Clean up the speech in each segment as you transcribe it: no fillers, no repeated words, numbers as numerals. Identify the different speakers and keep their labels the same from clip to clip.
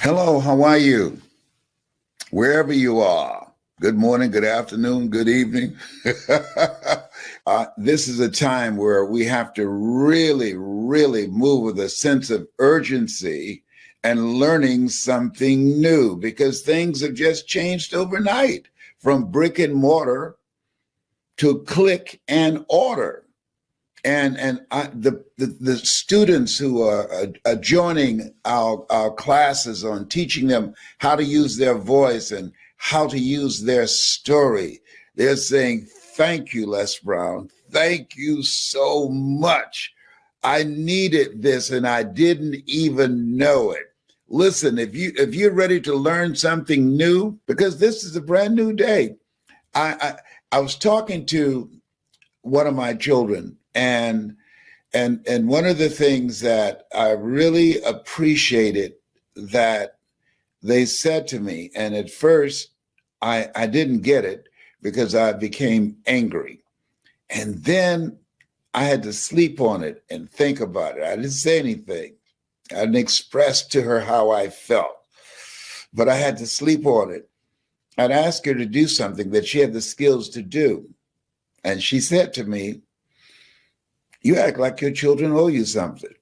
Speaker 1: Hello, how are you? Wherever you are. Good morning, good afternoon, good evening. This is a time where we have to really move with a sense of urgency and learning something new because things have just changed overnight from brick and mortar to click and order. The students who are joining our classes on teaching them how to use their voice and how to use their story, they're saying, thank you, Les Brown. Thank you so much. I needed this and I didn't even know it. Listen, if you're ready to learn something new, because this is a brand new day. I was talking to one of my children, and one of the things that I really appreciated that they said to me, and at first I didn't get it because I became angry. And then I had to sleep on it and think about it. I didn't say anything. I didn't express to her how I felt, but I had to sleep on it. I'd ask her to do something that she had the skills to do. And she said to me, you act like your children owe you something.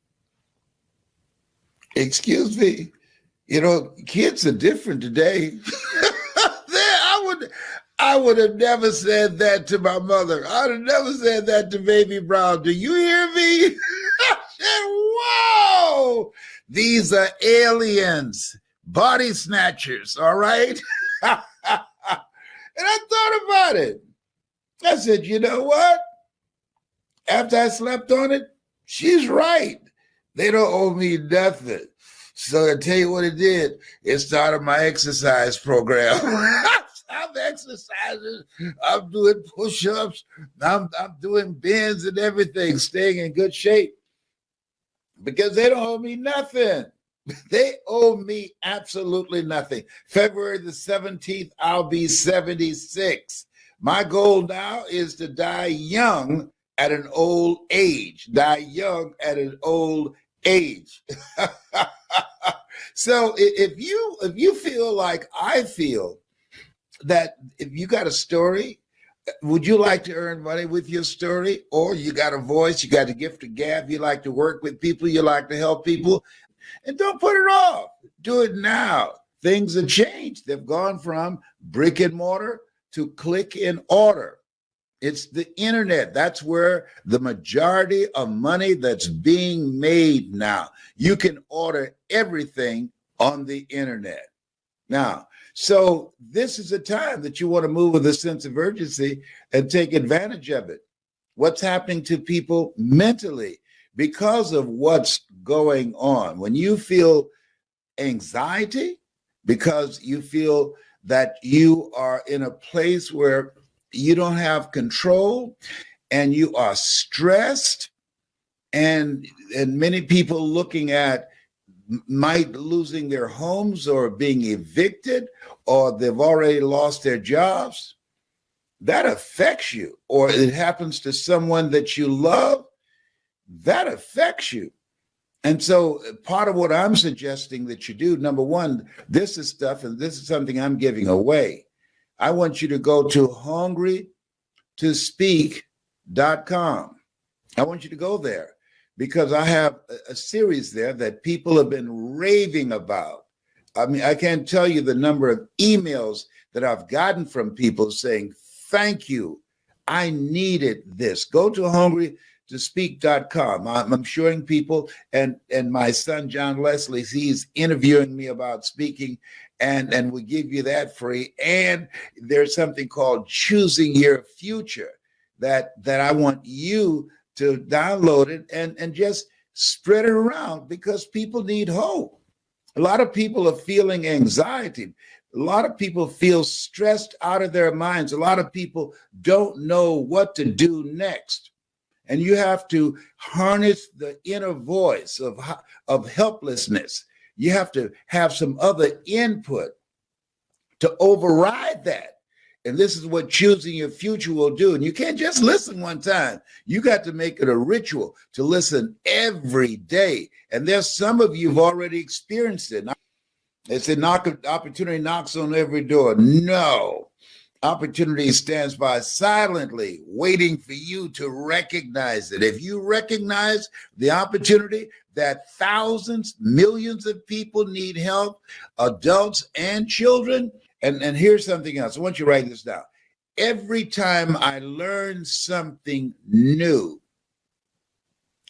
Speaker 1: Excuse me. You know, kids are different today. I would have never said that to my mother. I would have never said that to Baby Brown. Do you hear me? I said, whoa, these are aliens, body snatchers, all right? And I thought about it. I said, you know what? After I slept on it, she's right. They don't owe me nothing. So I tell you what it did. It started my exercise program. I'm exercising. I'm doing push-ups. I'm doing bends and everything, staying in good shape. Because they don't owe me nothing. They owe me absolutely nothing. February the 17th, I'll be 76. My goal now is to die young at an old age. Die young at an old age. So if you feel like I feel that if you got a story, would you like to earn money with your story? Or you got a voice, you got a gift of gab, you like to work with people, you like to help people, and don't put it off. Do it now. Things have changed. They've gone from brick and mortar to click and order. It's the internet. That's where the majority of money that's being made now. You can order everything on the internet. Now, so this is a time that you want to move with a sense of urgency and take advantage of it. What's happening to people mentally because of what's going on? When you feel anxiety because you feel that you are in a place where you don't have control and you are stressed, and many people looking at might losing their homes or being evicted, or they've already lost their jobs, that affects you. Or it happens to someone that you love, that affects you. And so part of what I'm suggesting that you do, number one, this is stuff, and this is something I'm giving away. I want you to go to hungrytospeak.com. I want you to go there because I have a series there that people have been raving about. I mean, I can't tell you the number of emails that I've gotten from people saying, thank you, I needed this. Go to hungrytospeak.com. I'm showing people, and my son, John Leslie, he's interviewing me about speaking, and we give you that free. And there's something called Choosing Your Future that I want you to download it and just spread it around because people need hope. A lot of people are feeling anxiety. A lot of people feel stressed out of their minds. A lot of people don't know what to do next. And you have to harness the inner voice of helplessness. You have to have some other input to override that. And this is what choosing your future will do. And you can't just listen one time. You got to make it a ritual to listen every day. And there's some of you who've already experienced it. They say opportunity knocks on every door. No. Opportunity stands by silently, waiting for you to recognize it. If you recognize the opportunity that thousands, millions of people need help, adults and children, and here's something else. I want you to write this down. Every time I learn something new,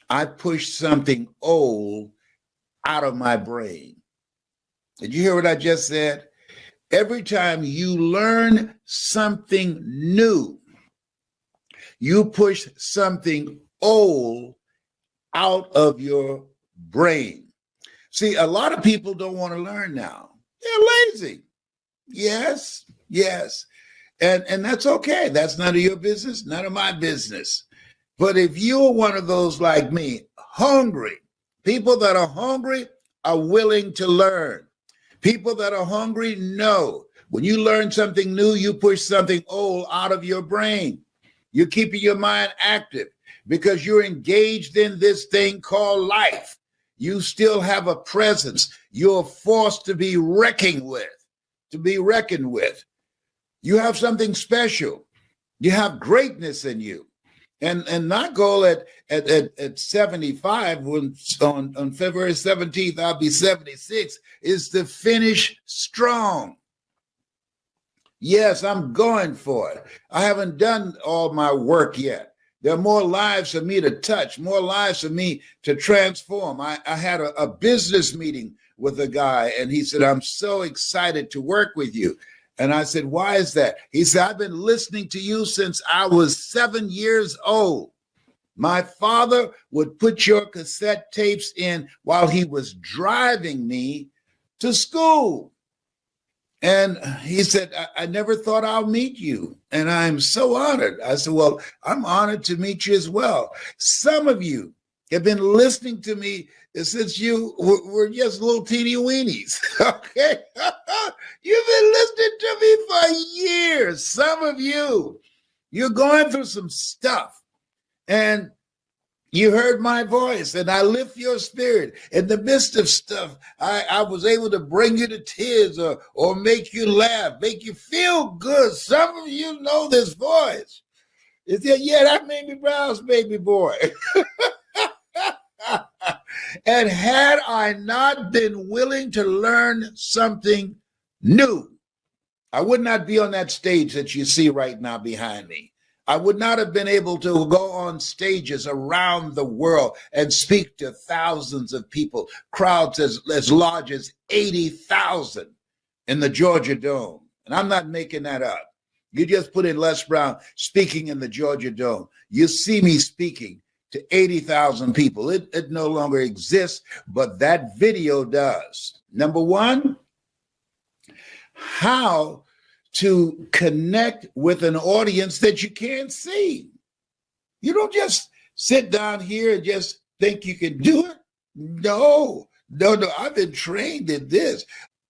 Speaker 1: I push something old out of my brain. Did you hear what I just said? Every time you learn something new, you push something old out of your brain. See, a lot of people don't want to learn now. They're lazy. Yes, yes. And that's okay. That's none of your business, none of my business. But if you're one of those like me, hungry, people that are hungry are willing to learn. People that are hungry know when you learn something new, you push something old out of your brain. You're keeping your mind active because you're engaged in this thing called life. You still have a presence. You're a force to be reckoned with, You have something special. You have greatness in you. And my goal at 75, when on February 17th, I'll be 76, is to finish strong. Yes, I'm going for it. I haven't done all my work yet. There are more lives for me to touch, more lives for me to transform. I had a business meeting with a guy, and he said, I'm so excited to work with you. And I said, why is that? He said, I've been listening to you since I was 7 years old. My father would put your cassette tapes in while he was driving me to school. And he said, I never thought I'll meet you. And I'm so honored. I said, well, I'm honored to meet you as well. Some of you have been listening to me since you were just little teeny weenies, okay? You've been listening to me for years. Some of you, you're going through some stuff, and you heard my voice, and I lift your spirit. In the midst of stuff, I was able to bring you to tears or make you laugh, make you feel good. Some of you know this voice. You say, yeah, that made me Brown's baby boy. And had I not been willing to learn something new, I would not be on that stage that you see right now behind me. I would not have been able to go on stages around the world and speak to thousands of people, crowds as large as 80,000 in the Georgia Dome. And I'm not making that up. You just put in Les Brown speaking in the Georgia Dome. You see me speaking to 80,000 people. It no longer exists, but that video does. Number one, how to connect with an audience that you can't see. You don't just sit down here and just think you can do it. No. I've been trained in this.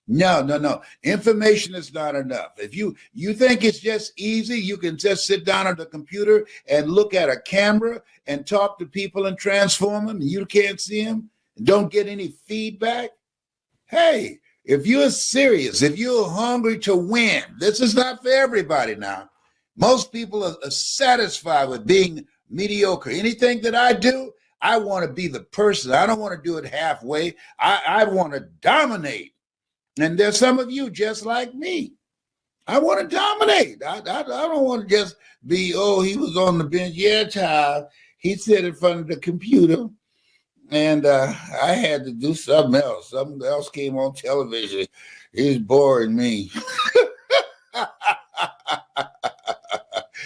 Speaker 1: No. Information is not enough. If you think it's just easy, you can just sit down at the computer and look at a camera and talk to people and transform them, and you can't see them and don't get any feedback. Hey, if you're serious, if you're hungry to win, this is not for everybody now. Most people are satisfied with being mediocre. Anything that I do, I want to be the person. I don't want to do it halfway. I want to dominate. And there's some of you just like me. I want to dominate. I don't want to just be, he was on the bench. Yeah, child. He sat in front of the computer. And I had to do something else. Something else came on television. It was boring me.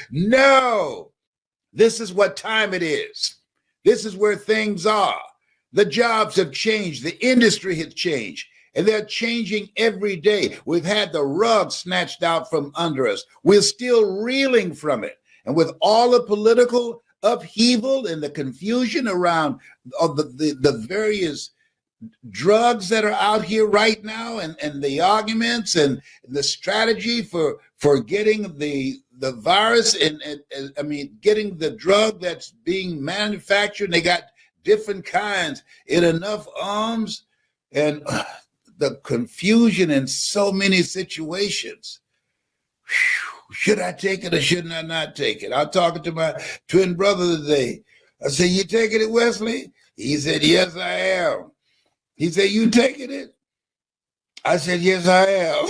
Speaker 1: No, this is what time it is. This is where things are. The jobs have changed. The industry has changed. And they're changing every day. We've had the rug snatched out from under us. We're still reeling from it. And with all the political upheaval and the confusion around the various drugs that are out here right now, and the arguments and the strategy for getting the virus and getting the drug that's being manufactured. They got different kinds in enough arms, and the confusion in so many situations. Whew, should I take it or shouldn't I not take it? I was talking to my twin brother today. I said, you taking it, Wesley? He said, yes, I am. He said, you taking it? I said, yes, I am.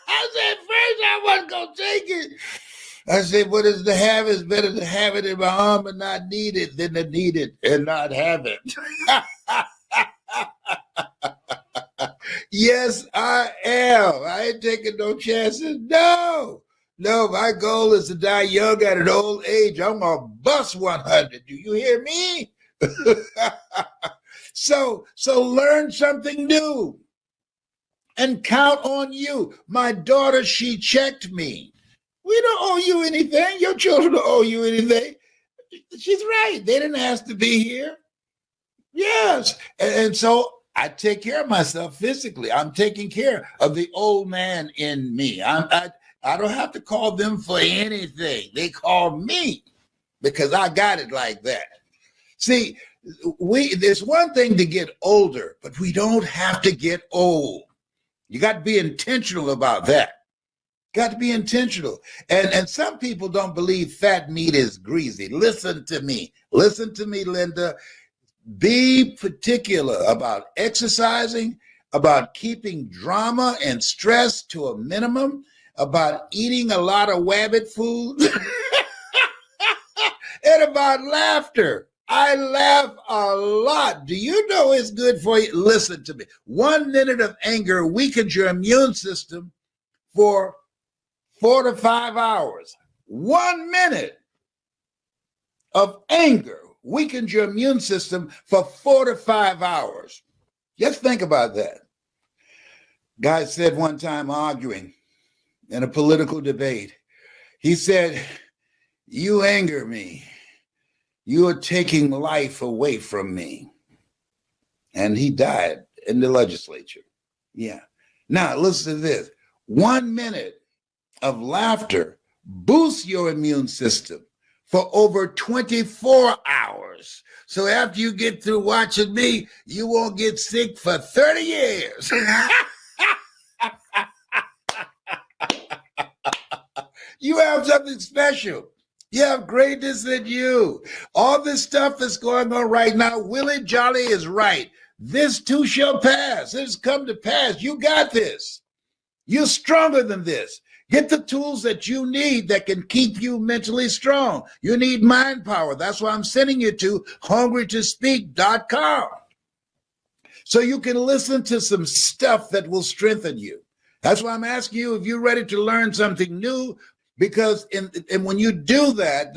Speaker 1: I said, first I wasn't going to take it. I said, what is to have is better to have it in my arm and not need it than to need it and not have it. Yes, I am. I ain't taking no chances. No, my goal is to die young at an old age. I'm going to bust 100. Do you hear me? So learn something new and count on you. My daughter, she checked me. We don't owe you anything. Your children don't owe you anything. She's right. They didn't ask to be here. Yes. And so I take care of myself physically. I'm taking care of the old man in me. I don't have to call them for anything. They call me because I got it like that. See, there's one thing to get older, but we don't have to get old. You got to be intentional about that. Got to be intentional. And some people don't believe fat meat is greasy. Listen to me. Listen to me, Linda. Be particular about exercising, about keeping drama and stress to a minimum, about eating a lot of wabbit food, and about laughter. I laugh a lot. Do you know it's good for you? Listen to me. 1 minute of anger weakens your immune system for 4 to 5 hours. 1 minute of anger weakens your immune system for 4 to 5 hours. Just think about that. Guy said one time arguing in a political debate, he said, you anger me. You are taking life away from me. And he died in the legislature. Yeah. Now, listen to this. 1 minute of laughter boosts your immune system for over 24 hours. So after you get through watching me, you won't get sick for 30 years. You have something special. You have greatness in you. All this stuff that's going on right now, Willie Jolly is right. This too shall pass. It has come to pass. You got this. You're stronger than this. Get the tools that you need that can keep you mentally strong. You need mind power. That's why I'm sending you to hungrytospeak.com. So you can listen to some stuff that will strengthen you. That's why I'm asking you if you're ready to learn something new, because when you do that,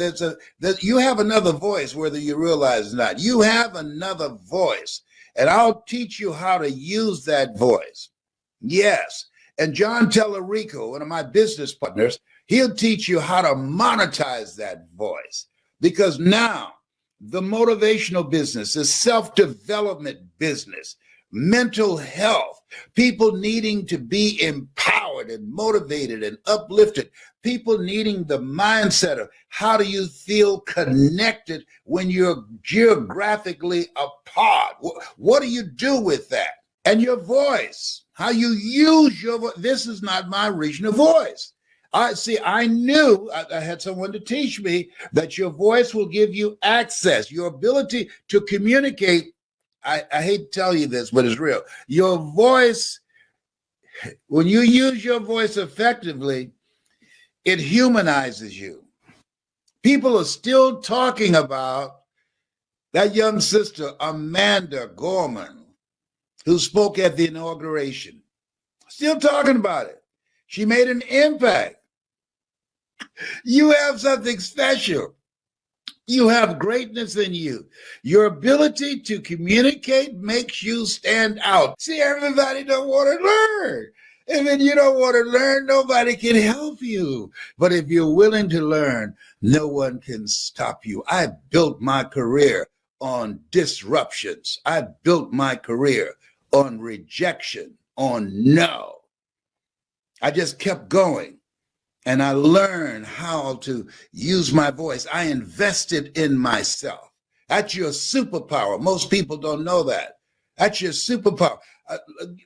Speaker 1: you have another voice, whether you realize it or not. You have another voice, and I'll teach you how to use that voice. Yes. And John Tellerico, one of my business partners, he'll teach you how to monetize that voice, because now the motivational business, the self-development business, mental health, people needing to be empowered and motivated and uplifted, people needing the mindset of how do you feel connected when you're geographically apart? What do you do with that? And your voice, how you use your voice. This is not my regional voice. I knew I had someone to teach me that your voice will give you access, your ability to communicate. I hate to tell you this, but it's real. Your voice, when you use your voice effectively, it humanizes you. People are still talking about that young sister, Amanda Gorman, who spoke at the inauguration. Still talking about it. She made an impact. You have something special. You have greatness in you. Your ability to communicate makes you stand out. See, everybody don't want to learn. And when you don't want to learn, nobody can help you. But if you're willing to learn, no one can stop you. I built my career on disruptions. I built my career on rejection, on no. I just kept going. And I learned how to use my voice. I invested in myself. That's your superpower. Most people don't know that. That's your superpower.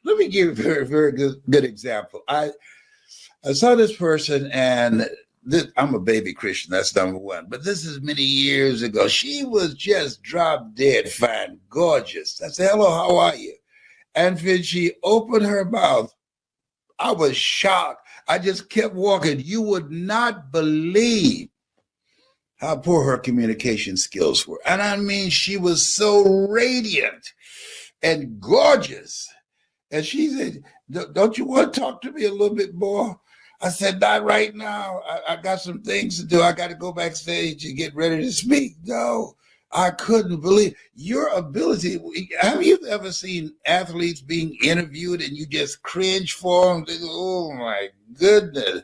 Speaker 1: let me give you a very, very good example. I saw this person, and I'm a baby Christian. That's number one. But this is many years ago. She was just drop dead fine, gorgeous. I said, hello, how are you? And when she opened her mouth, I was shocked. I just kept walking. You would not believe how poor her communication skills were. And I mean, she was so radiant and gorgeous. And she said, don't you want to talk to me a little bit more? I said, not right now. I got some things to do. I got to go backstage and get ready to speak. No, I couldn't believe your ability. Have you ever seen athletes being interviewed and you just cringe for them? Oh, my goodness.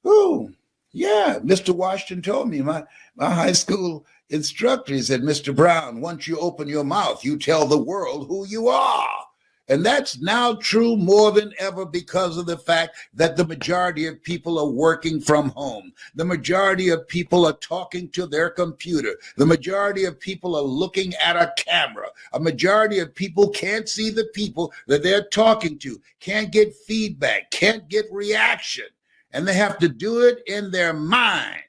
Speaker 1: Oh, yeah. Mr. Washington told me, my high school instructor, he said, Mr. Brown, once you open your mouth, you tell the world who you are. And that's now true more than ever because of the fact that the majority of people are working from home. The majority of people are talking to their computer. The majority of people are looking at a camera. A majority of people can't see the people that they're talking to, can't get feedback, can't get reaction, and they have to do it in their mind.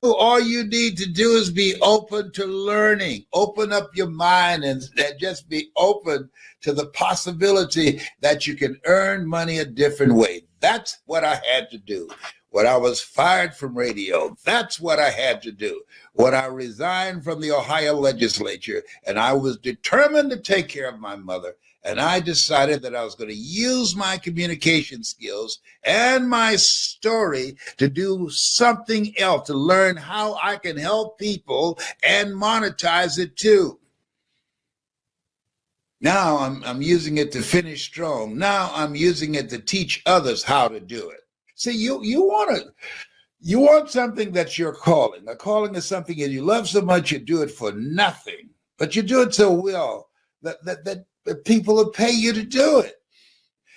Speaker 1: All you need to do is be open to learning. Open up your mind and just be open to the possibility that you can earn money a different way. That's what I had to do. When I was fired from radio, that's what I had to do. When I resigned from the Ohio legislature, and I was determined to take care of my mother, and I decided that I was going to use my communication skills and my story to do something else, to learn how I can help people and monetize it too. Now I'm using it to finish strong. Now I'm using it to teach others how to do it. See, you want something that's your calling. A calling is something that you love so much you do it for nothing, but you do it so well that people will pay you to do it.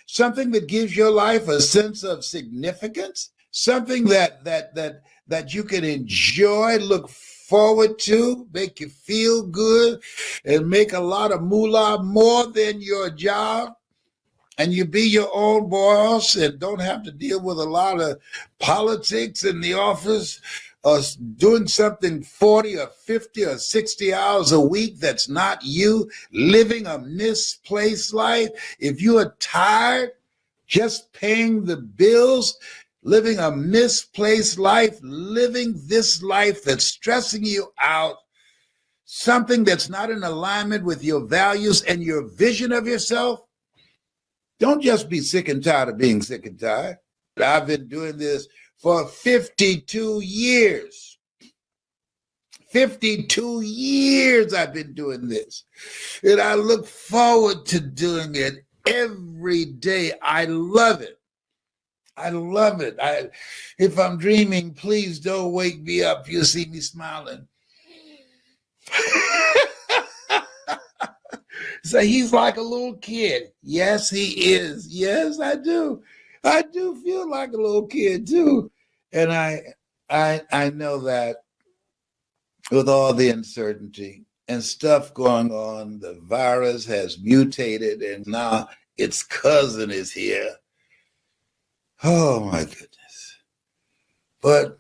Speaker 1: Something that gives your life a sense of significance, something that you can enjoy, look forward to, make you feel good, and make a lot of moolah more than your job. And you be your own boss and don't have to deal with a lot of politics in the office, or doing something 40 or 50 or 60 hours a week that's not you, living a misplaced life. If you are tired, just paying the bills, living a misplaced life, living this life that's stressing you out, something that's not in alignment with your values and your vision of yourself, don't just be sick and tired of being sick and tired. I've been doing this for 52 years. 52 years I've been doing this. And I look forward to doing it every day. I love it. I love it. If I'm dreaming, please don't wake me up. You'll see me smiling. So he's like a little kid. Yes, he is. Yes, I do. I do feel like a little kid too. And I know that with all the uncertainty and stuff going on, the virus has mutated and now its cousin is here. Oh my goodness. But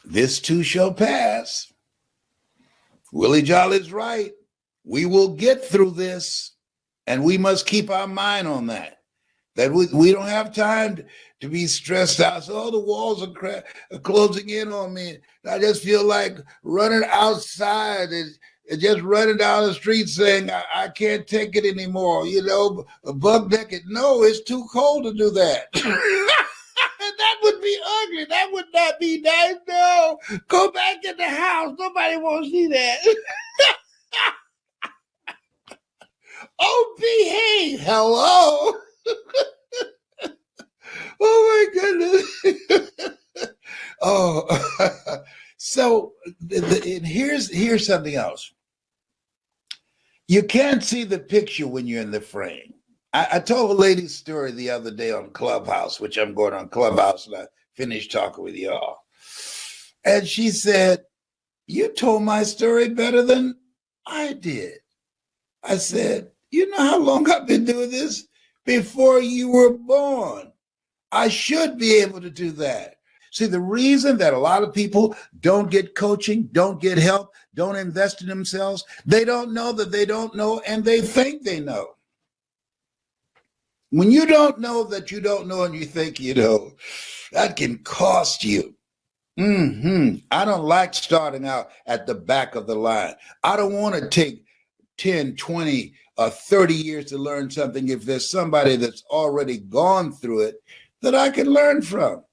Speaker 1: this too shall pass. Willie Jolly's right. We will get through this, and we must keep our mind on that. That we don't have time to be stressed out. So, oh, the walls are closing in on me. I just feel like running outside and just running down the street saying, I can't take it anymore. You know, above naked. No, it's too cold to do that. That would be ugly. That would not be nice. No, go back in the house. Nobody wants to see that. Oh, behave. Hello. Oh, my goodness. Oh, so and here's something else. You can't see the picture when you're in the frame. I told a lady's story the other day on Clubhouse, which I'm going on Clubhouse, and I finished talking with y'all. And she said, you told my story better than I did. I said, you know how long I've been doing this? Before you were born. I should be able to do that. See, the reason that a lot of people don't get coaching, don't get help, don't invest in themselves, they don't know that they don't know, and they think they know. When you don't know that you don't know and you think you know, that can cost you. I don't like starting out at the back of the line. I don't want to take 10, 20, 30 years to learn something if there's somebody that's already gone through it that I can learn from.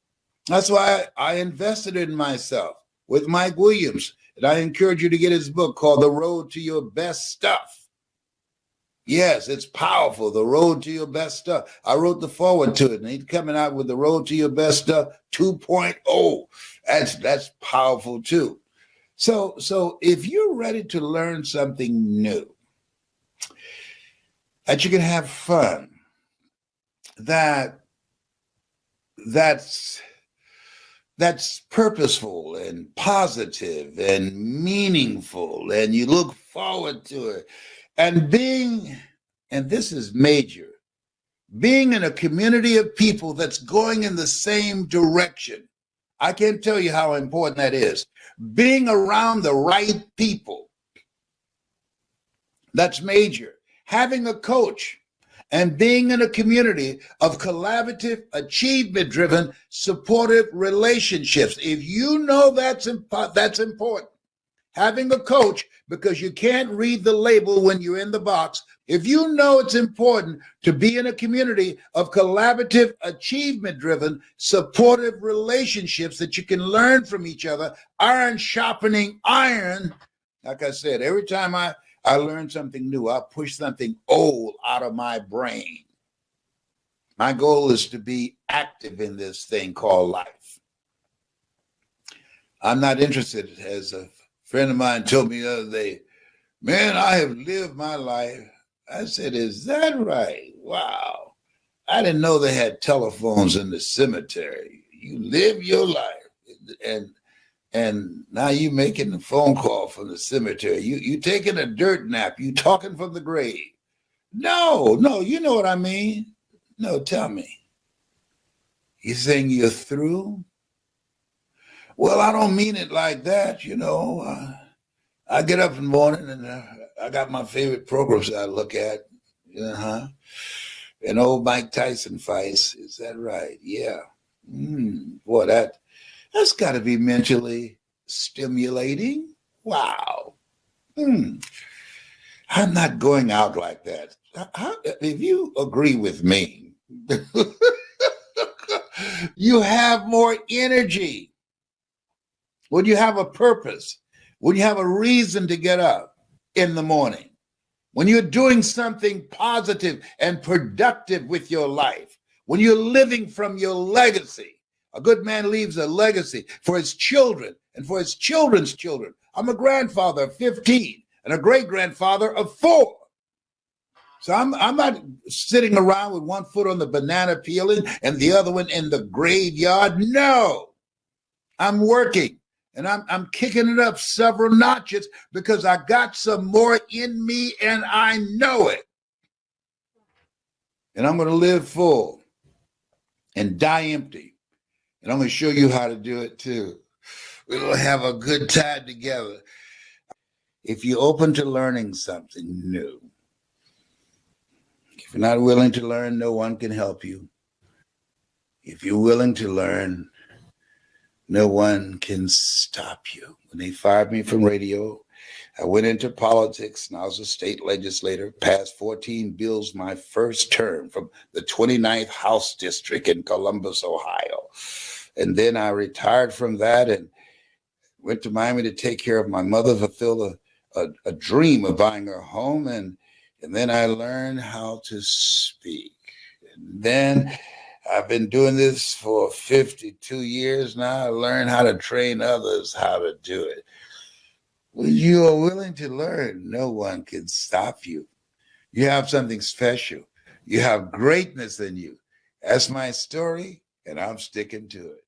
Speaker 1: That's why I invested in myself with Mike Williams. And I encourage you to get his book called The Road to Your Best Stuff. Yes, it's powerful. The Road to Your Best Stuff. I wrote the foreword to it, and he's coming out with The Road to Your Best Stuff 2.0. That's powerful too. So if you're ready to learn something new, that you can have fun, that's purposeful and positive and meaningful, and you look forward to it. And this is major, being in a community of people that's going in the same direction. I can't tell you how important that is. Being around the right people, that's major. Having a coach and being in a community of collaborative, achievement-driven, supportive relationships. If you know that's important. Having a coach, because you can't read the label when you're in the box. If you know it's important to be in a community of collaborative, achievement-driven, supportive relationships that you can learn from each other, iron sharpening iron. Like I said, every time I learn something new, I push something old out of my brain. My goal is to be active in this thing called life. I'm not interested, as a friend of mine told me the other day, man, I have lived my life. I said, is that right? Wow. I didn't know they had telephones in the cemetery. You live your life. And now you making a phone call from the cemetery. You taking a dirt nap. You talking from the grave. No, you know what I mean. No, tell me. You saying you're through? Well, I don't mean it like that, you know. I get up in the morning and I got my favorite programs I look at. An old Mike Tyson fights. Is that right? Yeah. Boy, that's got to be mentally stimulating. Wow. I'm not going out like that. If you agree with me, you have more energy. When you have a purpose, when you have a reason to get up in the morning, when you're doing something positive and productive with your life, when you're living from your legacy. A good man leaves a legacy for his children and for his children's children. I'm a grandfather of 15 and a great-grandfather of 4. So I'm not sitting around with one foot on the banana peeling and the other one in the graveyard. No, I'm working. And I'm kicking it up several notches because I got some more in me and I know it. And I'm going to live full and die empty. And I'm going to show you how to do it too. We're going to have a good time together. If you're open to learning something new, if you're not willing to learn, no one can help you. If you're willing to learn, no one can stop you. When they fired me from radio, I went into politics and I was a state legislator, passed 14 bills my first term from the 29th House District in Columbus, Ohio. And then I retired from that and went to Miami to take care of my mother, fulfill a dream of buying her home. And then I learned how to speak. And then I've been doing this for 52 years now. I learned how to train others how to do it. When you are willing to learn, no one can stop you. You have something special. You have greatness in you. That's my story, and I'm sticking to it.